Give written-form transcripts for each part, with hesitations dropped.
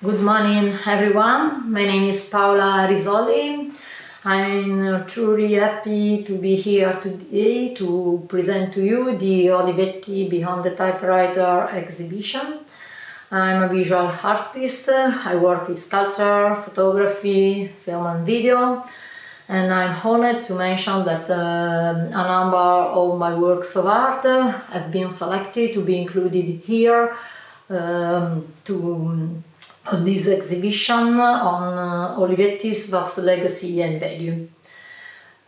Good morning, everyone. My name is Paola Risoli. I'm truly happy to be here today to present to you the Olivetti Behind the Typewriter exhibition. I'm a visual artist. I work with sculpture, photography, film and video, and I'm honored to mention that a number of my works of art have been selected to be included here on this exhibition on Olivetti's vast legacy and value.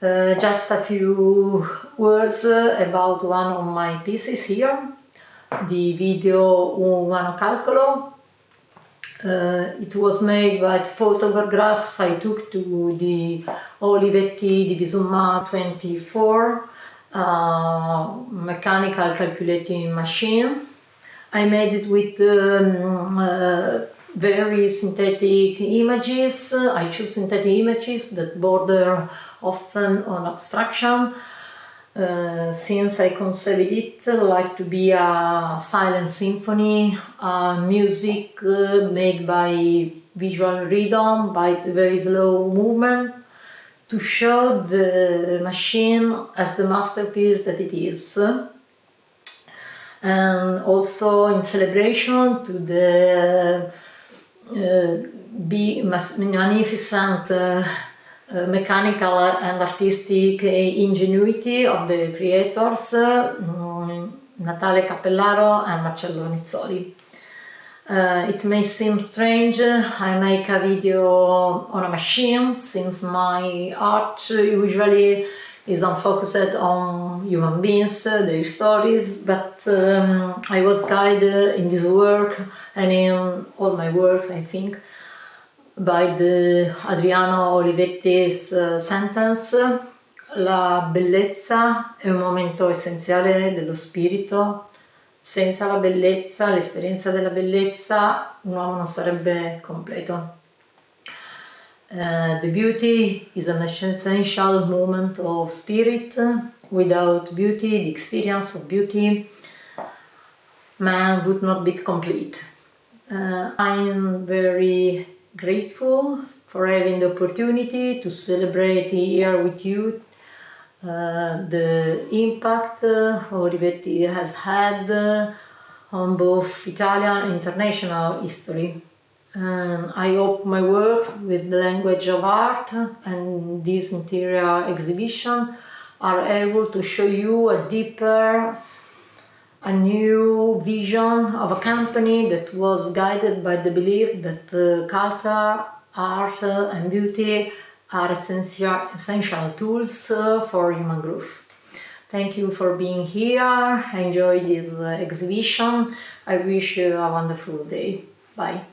Just a few words about one of my pieces here, the video Un umano calcolo. It was made by photographs I took to the Olivetti Divisumma 24 mechanical calculating machine. I made it with very synthetic images. I choose synthetic images that border often on abstraction, since I conceived it like to be a silent symphony, music made by visual rhythm, by very slow movement, to show the machine as the masterpiece that it is. And also in celebration to the magnificent mechanical and artistic ingenuity of the creators, Natale Cappellaro and Marcello Nizzoli. It may seem strange, I make a video on a machine, since my art usually is unfocused on human beings, their stories, but I was guided in this work and in all my works, I think, by the Adriano Olivetti's sentence: la bellezza è un momento essenziale dello spirito, senza la bellezza, l'esperienza della bellezza, un uomo non sarebbe completo. The beauty is an essential moment of spirit. Without beauty, the experience of beauty, man would not be complete. I am very grateful for having the opportunity to celebrate here with you the impact Olivetti has had on both Italian and international history. I hope my work with the language of art and this interior exhibition are able to show you a new vision of a company that was guided by the belief that culture, art and beauty are essential tools for human growth. Thank you for being here. Enjoy this exhibition. I wish you a wonderful day. Bye.